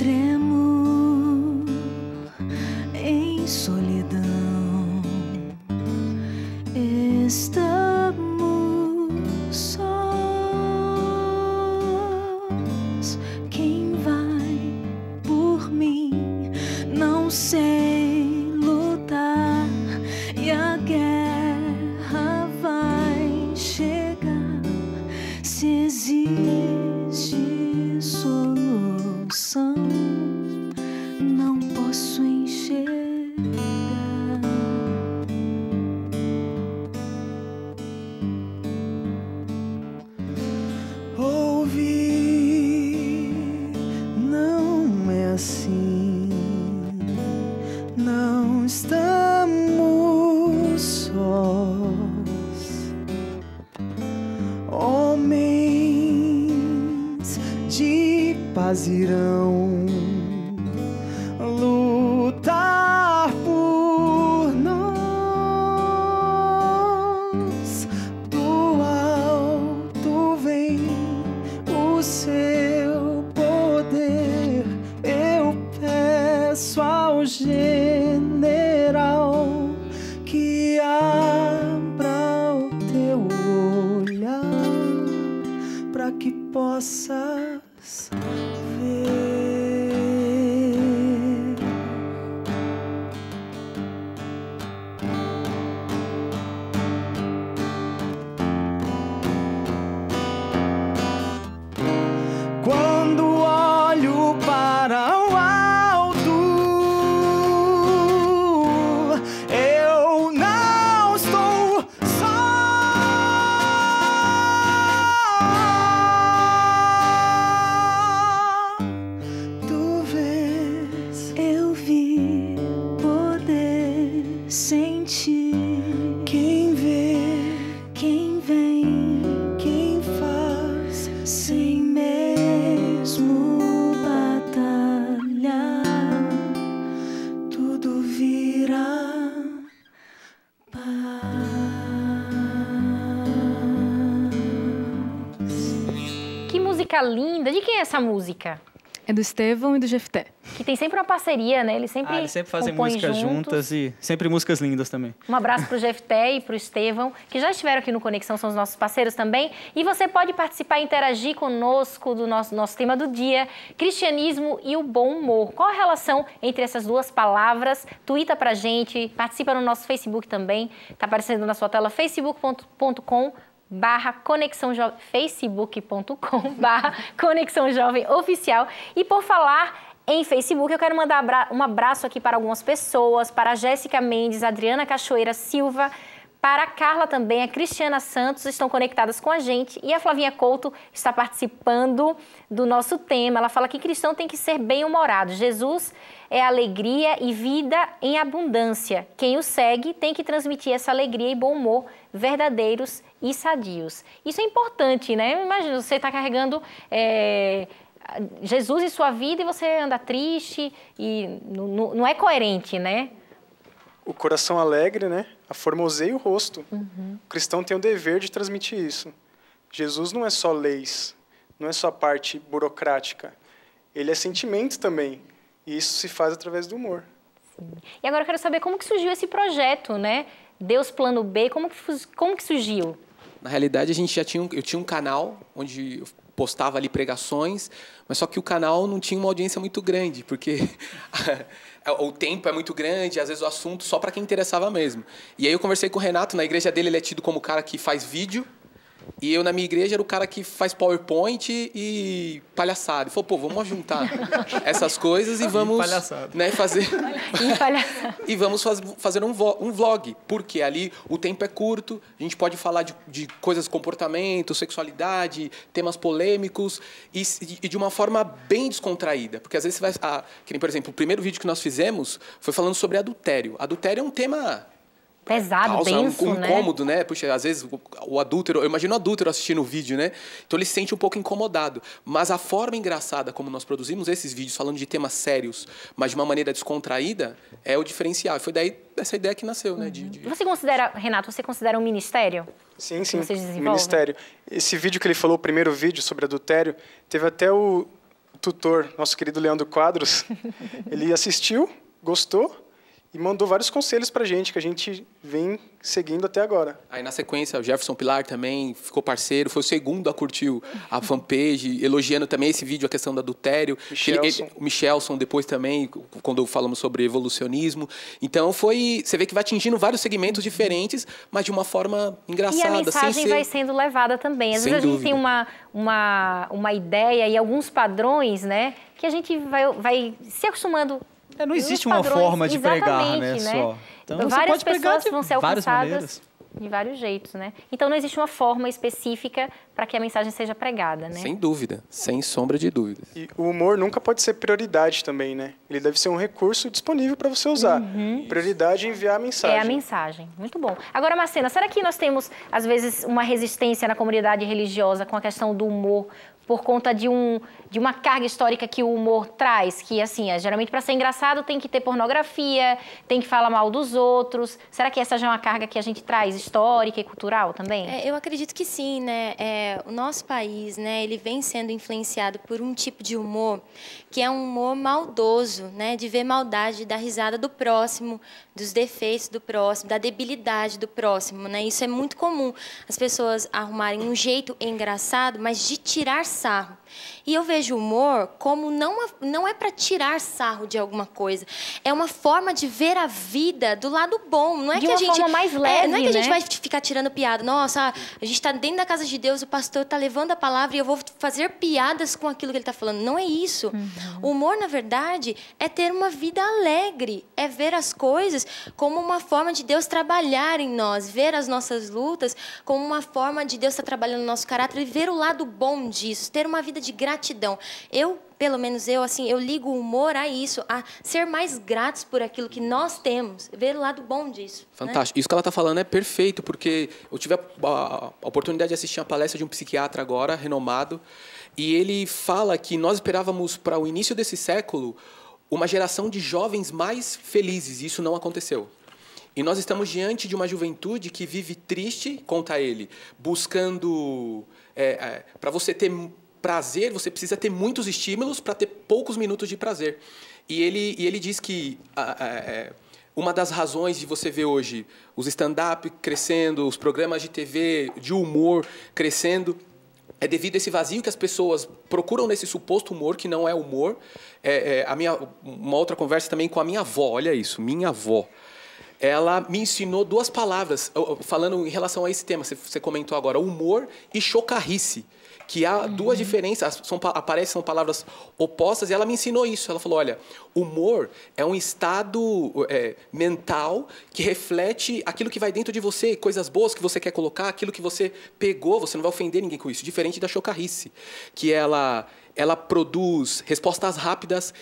Tremo em solidão, estamos sós. Quem vai por mim? Não sei lutar e a guerra vai chegar. Se existe solução, não posso enxergar. Ouvir não é assim, não estamos sós. Homens de paz irão lutar por nós. Do alto vem o seu poder. Eu peço ao general que abra o teu olhar para que possas ver. Quando olho para o alto, eu não estou só. Tu vês, eu vi poder sentir. Quem vê, quem vem, quem faz, sem mesmo batalhar, tudo virá paz. Que música linda! De quem é essa música? É do Estevão e do Jefté. Que tem sempre uma parceria, né? Eles sempre fazem compõem músicas juntas e sempre músicas lindas também. Um abraço para o Jefté e para o Estevão, que já estiveram aqui no Conexão, são os nossos parceiros também. E você pode participar e interagir conosco do nosso tema do dia, cristianismo e o bom humor. Qual a relação entre essas duas palavras? Tuita pra gente, participa no nosso Facebook também. Está aparecendo na sua tela, facebook.com/Conexão Jovem, facebook.com/Conexão Jovem Oficial. E por falar em Facebook, eu quero mandar um abraço aqui para algumas pessoas, para a Jéssica Mendes, Adriana Cachoeira Silva, para a Carla também, a Cristiana Santos, estão conectadas com a gente. E a Flavinha Couto está participando do nosso tema. Ela fala que cristão tem que ser bem-humorado. Jesus é alegria e vida em abundância. Quem o segue tem que transmitir essa alegria e bom humor verdadeiros e sadios. Isso é importante, né? Imagina, você está carregando Jesus em sua vida e você anda triste e não é coerente, né? O coração alegre, né? Aformoseia o rosto. O cristão tem o dever de transmitir isso. Jesus não é só leis, não é só a parte burocrática. Ele é sentimento também. E isso se faz através do humor. Sim. E agora eu quero saber como que surgiu esse projeto, né? Deus Plano B, como que surgiu? Na realidade, eu tinha um canal onde eu postava ali pregações, mas só que o canal não tinha uma audiência muito grande, porque o tempo é muito grande, às vezes o assunto só para quem interessava mesmo. E aí eu conversei com o Renato, na igreja dele ele é tido como o cara que faz vídeo, e eu na minha igreja era o cara que faz PowerPoint e palhaçada. Ele falou, pô, vamos juntar essas coisas e vamos fazer e vamos fazer um vlog, porque ali o tempo é curto, a gente pode falar de coisas, comportamento, sexualidade, temas polêmicos e de uma forma bem descontraída, porque às vezes você vai, que nem, por exemplo, o primeiro vídeo que nós fizemos foi falando sobre adultério. Adultério é um tema pesado, denso, um incômodo, né? Puxa, às vezes o adúltero, eu imagino o adúltero assistindo o vídeo, né? Então ele se sente um pouco incomodado. Mas a forma engraçada como nós produzimos esses vídeos falando de temas sérios, mas de uma maneira descontraída, é o diferencial. Foi daí essa ideia que nasceu, né? Você considera, Renato, um ministério? Sim, sim, ministério. Esse vídeo que ele falou, o primeiro vídeo sobre adultério, teve até o tutor, nosso querido Leandro Quadros, ele assistiu, gostou e mandou vários conselhos para a gente, que a gente vem seguindo até agora. Aí, na sequência, o Jefferson Pilar também ficou parceiro, foi o segundo a curtir a fanpage, elogiando também esse vídeo, a questão do adultério. O Michelson depois também, quando falamos sobre evolucionismo. Então, você vê que vai atingindo vários segmentos diferentes, mas de uma forma engraçada. E a mensagem vai sendo levada também. Às vezes a gente tem uma ideia e alguns padrões, né, que a gente vai se acostumando. Não existe uma forma de pregar, né? Só. Então, várias pessoas vão ser alcançadas de vários jeitos, né? Então, não existe uma forma específica para que a mensagem seja pregada, né? Sem dúvida, sem sombra de dúvidas. E o humor nunca pode ser prioridade também, né? Ele deve ser um recurso disponível para você usar. Prioridade é enviar a mensagem. É a mensagem. Muito bom. Agora, Marcena, será que nós temos, às vezes, uma resistência na comunidade religiosa com a questão do humor por conta de uma carga histórica que o humor traz? Que, assim, geralmente para ser engraçado tem que ter pornografia, tem que falar mal dos outros. Será que essa já é uma carga que a gente traz histórica e cultural também? Eu acredito que sim, né? O nosso país, né, ele vem sendo influenciado por um tipo de humor que é um humor maldoso, né? De ver maldade, da risada do próximo, dos defeitos do próximo, da debilidade do próximo, né? Isso é muito comum, as pessoas arrumarem um jeito engraçado, mas de tirar sarro. E eu vejo o humor como não é para tirar sarro de alguma coisa, é uma forma de ver a vida do lado bom. Não é de que uma a gente forma mais leve, não é que a gente né? vai ficar tirando piada. Nossa, a gente está dentro da casa de Deus, o pastor está levando a palavra e eu vou fazer piadas com aquilo que ele está falando. Não é isso. O humor, na verdade, é ter uma vida alegre, é ver as coisas como uma forma de Deus trabalhar em nós, ver as nossas lutas como uma forma de Deus estar trabalhando no nosso caráter e ver o lado bom disso, ter uma vida de gratidão. Pelo menos eu ligo o humor a isso, a ser mais gratos por aquilo que nós temos, ver o lado bom disso. Fantástico. Né? Isso que ela está falando é perfeito, porque eu tive a oportunidade de assistir uma palestra de um psiquiatra agora, renomado, e ele fala que nós esperávamos para o início desse século uma geração de jovens mais felizes, e isso não aconteceu. E nós estamos diante de uma juventude que vive triste, conta ele, buscando... para você ter prazer, você precisa ter muitos estímulos para ter poucos minutos de prazer. E ele diz que uma das razões de você ver hoje os stand-up crescendo, os programas de TV, de humor crescendo, é devido a esse vazio que as pessoas procuram nesse suposto humor, que não é humor. Uma outra conversa também com a minha avó, olha isso, minha avó. Ela me ensinou duas palavras, falando em relação a esse tema, você comentou agora, humor e chocarrice, que há duas diferenças, são palavras opostas, e ela me ensinou isso. Ela falou, olha, humor é um estado mental que reflete aquilo que vai dentro de você, coisas boas que você quer colocar, aquilo que você pegou, você não vai ofender ninguém com isso, diferente da chocarrice, que ela produz respostas rápidas,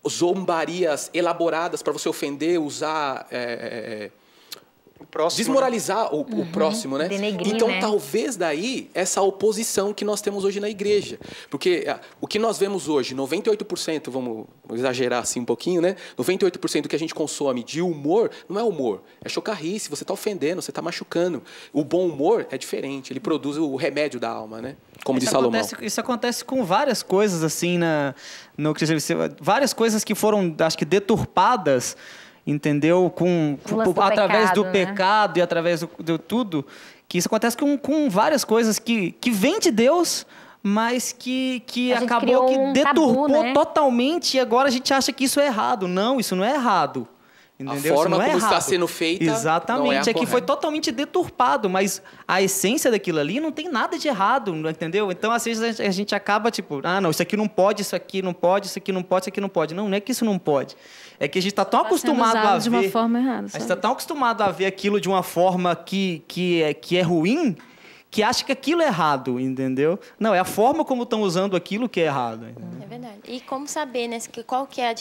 zombarias elaboradas para você ofender, usar... O próximo, desmoralizar o próximo, né? Denegrir, então, né? talvez daí essa oposição que nós temos hoje na igreja. Porque o que nós vemos hoje, 98%, vamos exagerar assim um pouquinho, né? 98% do que a gente consome de humor, não é humor, é chocarrice, você está ofendendo, você está machucando. O bom humor é diferente, ele produz o remédio da alma, né? Como diz Salomão. Isso acontece com várias coisas, assim, no cristianismo. Várias coisas que foram, acho que, deturpadas, entendeu? Através do pecado e através de tudo, que isso acontece com várias coisas que vêm de Deus, mas que acabou que deturpou tabu, né? Totalmente, e agora a gente acha que isso é errado. Não, isso não é errado. Entendeu? A forma como está sendo feita exatamente, não é a aqui correta. foi totalmente deturpado, mas a essência daquilo ali não tem nada de errado, entendeu? Então, às vezes, a gente acaba tipo, não, isso aqui não pode, isso aqui não pode, isso aqui não pode, isso aqui não pode. Não é que isso não pode. É que a gente está tão acostumado a ver... de uma forma errada. A gente está tão acostumado a ver aquilo de uma forma que é ruim, que acha que aquilo é errado, entendeu? Não, é a forma como estão usando aquilo que é errado. Entendeu? É verdade. E como saber, né, qual que é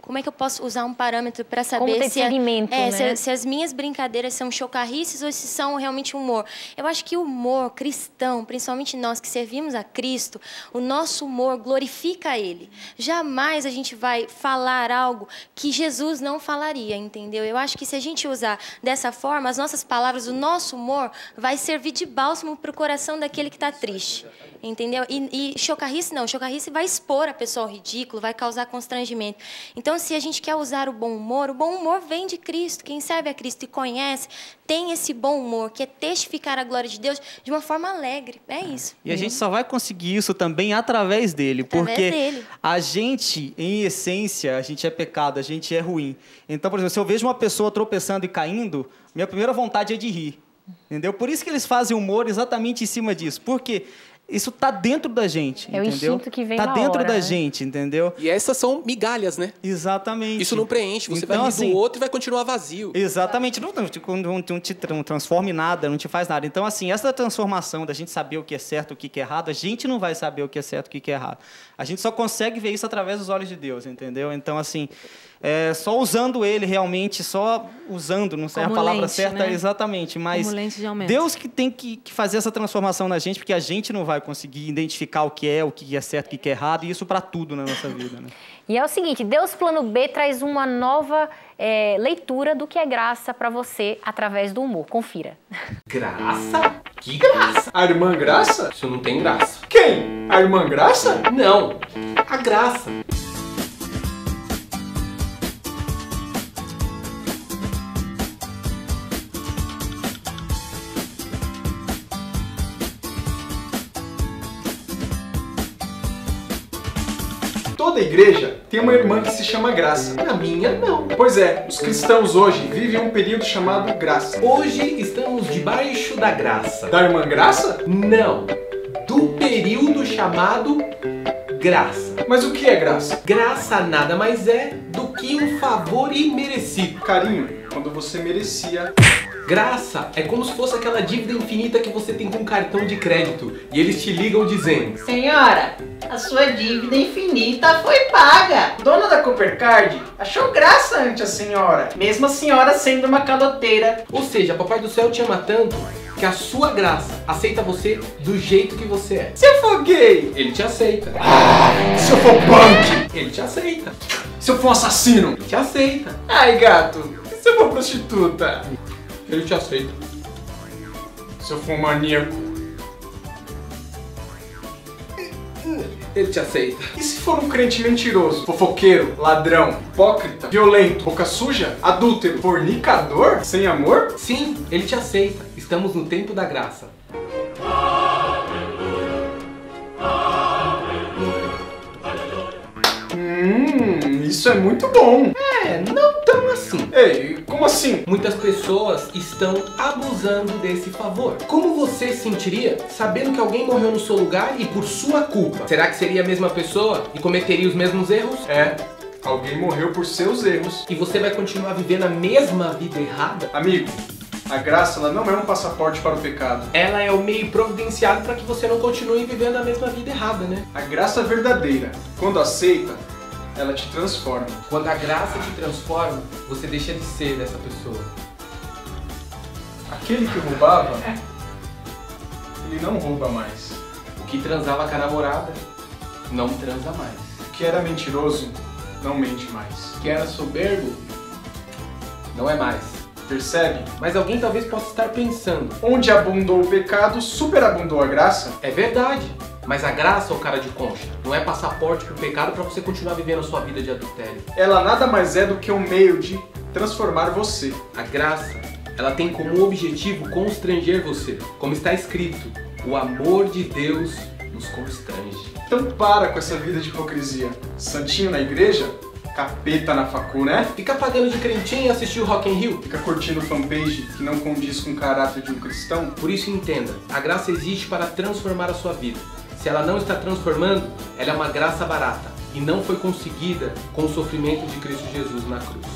como é que eu posso usar um parâmetro para saber como ter se, segmento, né? se as minhas brincadeiras são chocarrices ou se são realmente humor. Eu acho que o humor cristão, principalmente nós que servimos a Cristo, o nosso humor glorifica Ele. Jamais a gente vai falar algo que Jesus não falaria, entendeu? Eu acho que se a gente usar dessa forma, as nossas palavras, o nosso humor vai servir de bálsamo para o coração daquele que está triste, entendeu? E chocarrice não, chocarrice vai expor a pessoa ao ridículo, vai causar constrangimento. Então, se a gente quer usar o bom humor vem de Cristo. Quem serve a Cristo e conhece, tem esse bom humor, que é testificar a glória de Deus de uma forma alegre. É isso. E a gente só vai conseguir isso também através dele, porque a gente, em essência, a gente é pecado, a gente é ruim. Então, por exemplo, se eu vejo uma pessoa tropeçando e caindo, minha primeira vontade é de rir. Entendeu? Por isso que eles fazem humor exatamente em cima disso. Porque isso tá dentro da gente, é entendeu? O instinto que vem tá na dentro hora, da né? gente, entendeu? E essas são migalhas, né? Exatamente. Isso não preenche, você então, vai rir assim, do outro e vai continuar vazio. Exatamente, não te transforma em nada, não te faz nada. Então, assim, essa transformação da gente saber o que é certo, o que é errado, a gente não vai saber o que é certo, o que é errado. A gente só consegue ver isso através dos olhos de Deus, entendeu? Então, assim, só usando ele realmente, só usando, não sei como a palavra lente, certa, né? exatamente, mas Como lente de aumento. Deus que tem que fazer essa transformação na gente, porque a gente não vai conseguir identificar o que é certo, o que é errado, e isso para tudo na nossa vida, né? E é o seguinte, Deus Plano B traz uma nova leitura do que é graça para você através do humor. Confira. Graça? Que graça? A irmã Graça? Isso não tem graça. Quem? A irmã Graça? Não, a graça. Toda igreja tem uma irmã que se chama Graça. Na minha, não. Pois é, os cristãos hoje vivem um período chamado Graça. Hoje estamos debaixo da graça. Da irmã Graça? Não, do período chamado graça. Mas o que é graça? Graça nada mais é do que um favor imerecido. Carinho, quando você merecia. Graça é como se fosse aquela dívida infinita que você tem com um cartão de crédito e eles te ligam dizendo: Senhora, a sua dívida infinita foi paga. Dona da Coopercard achou graça ante a senhora, mesmo a senhora sendo uma caloteira. Ou seja, Papai do Céu te ama tanto que a sua graça aceita você do jeito que você é. Se eu for gay, Ele te aceita. Se eu for punk, Ele te aceita. se eu for um assassino, Ele te aceita. ai gato, e se eu for prostituta? Ele te aceita. se eu for um maníaco, Ele te aceita. e se for um crente mentiroso, fofoqueiro, ladrão, hipócrita, violento, boca suja, adúltero, fornicador, sem amor? Sim, Ele te aceita. Estamos no tempo da graça. Isso é muito bom. Não tão assim. Ei, como assim? Muitas pessoas estão abusando desse favor. Como você se sentiria sabendo que alguém morreu no seu lugar e por sua culpa? Será que seria a mesma pessoa e cometeria os mesmos erros? Alguém morreu por seus erros. E você vai continuar vivendo a mesma vida errada? Amigo, a graça ela não é um passaporte para o pecado. Ela é o meio providenciado para que você não continue vivendo a mesma vida errada, né? A graça verdadeira, quando aceita, ela te transforma. Quando a graça te transforma, você deixa de ser dessa pessoa. Aquele que roubava, ele não rouba mais. O que transava com a namorada, não transa mais. O que era mentiroso, não mente mais. O que era soberbo, não é mais. Percebe? Mas alguém talvez possa estar pensando: Onde abundou o pecado, superabundou a graça. é verdade, mas a graça, ô cara de concha, não é passaporte pro pecado para você continuar vivendo a sua vida de adultério. Ela nada mais é do que um meio de transformar você. A graça, ela tem como objetivo constranger você. Como está escrito, o amor de Deus nos constrange. Então para com essa vida de hipocrisia. Santinho na igreja, capeta na facu, né? Fica pagando de crentinho e assistir o Rock in Rio? Fica curtindo fanpage que não condiz com o caráter de um cristão. Por isso entenda, a graça existe para transformar a sua vida. Se ela não está transformando, ela é uma graça barata e não foi conseguida com o sofrimento de Cristo Jesus na cruz.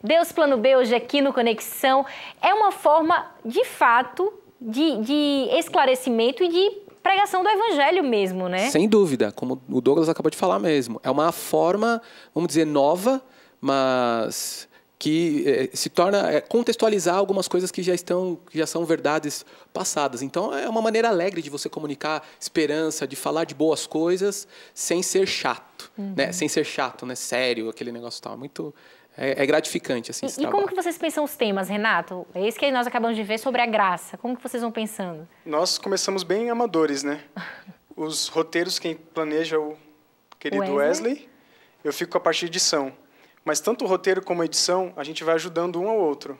Deus Plano B hoje aqui no Conexão é uma forma, de fato, de esclarecimento e de pregação do evangelho mesmo, né? Sem dúvida, como o Douglas acabou de falar mesmo. É uma forma, vamos dizer, nova, mas que se torna contextualizar algumas coisas que já são verdades passadas. Então, é uma maneira alegre de você comunicar esperança, de falar de boas coisas, sem ser chato, né? Sem ser chato, né? Sério, aquele negócio tal. É gratificante, assim, esse trabalho. Como que vocês pensam os temas, Renato? É isso que nós acabamos de ver sobre a graça. Como que vocês vão pensando? Nós começamos bem amadores, né? Os roteiros, quem planeja é o querido Wesley. Eu fico com a parte de edição. Mas tanto o roteiro como a edição, a gente vai ajudando um ao outro.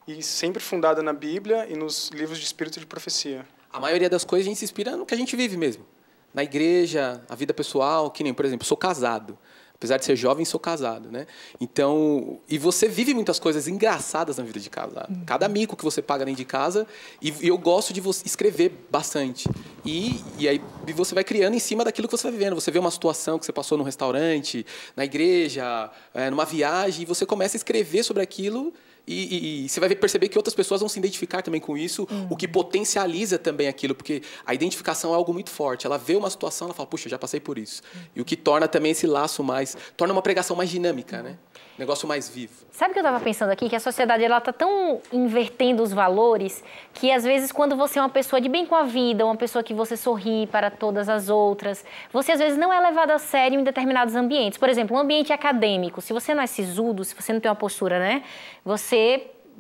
E sempre fundada na Bíblia e nos livros de espírito de profecia. A maioria das coisas a gente se inspira no que a gente vive mesmo. Na igreja, a vida pessoal, que nem, por exemplo, sou casado. Apesar de ser jovem, sou casado, né? Então, e você vive muitas coisas engraçadas na vida de casado. Cada mico que você paga dentro de casa, e eu gosto de escrever bastante. E aí você vai criando em cima daquilo que você vai vivendo. Você vê uma situação que você passou num restaurante, na igreja, numa viagem, e você começa a escrever sobre aquilo. E você vai perceber que outras pessoas vão se identificar também com isso, o que potencializa também aquilo, porque a identificação é algo muito forte. Ela vê uma situação, ela fala, puxa, já passei por isso. E o que torna também esse laço torna uma pregação mais dinâmica, né? Um negócio mais vivo. Sabe o que eu estava pensando aqui? Que a sociedade está tão invertendo os valores que, às vezes, quando você é uma pessoa de bem com a vida, uma pessoa que você sorri para todas as outras, você, às vezes, não é levado a sério em determinados ambientes. Por exemplo, um ambiente acadêmico. Se você não é sisudo, se você não tem uma postura, né?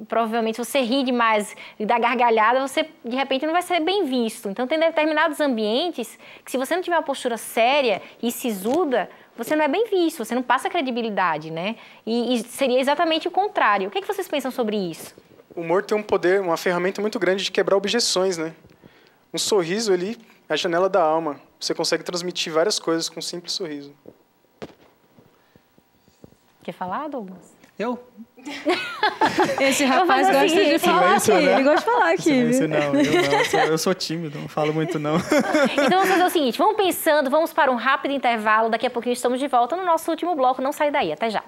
Provavelmente, você ri demais e dá gargalhada, você, de repente, não vai ser bem visto. Então, tem determinados ambientes que, se você não tiver uma postura séria e sisuda, você não é bem visto, você não passa credibilidade, né? E seria exatamente o contrário. O que vocês pensam sobre isso? O humor tem um poder, uma ferramenta muito grande de quebrar objeções, né? Um sorriso ali é a janela da alma. Você consegue transmitir várias coisas com um simples sorriso. Quer falar, Douglas? Eu? Esse rapaz gosta de falar aqui. Ele gosta de falar aqui. Eu sou tímido, não falo muito não. Então vamos fazer o seguinte, vamos pensando, vamos para um rápido intervalo. Daqui a pouquinho estamos de volta no nosso último bloco. Não sai daí, até já.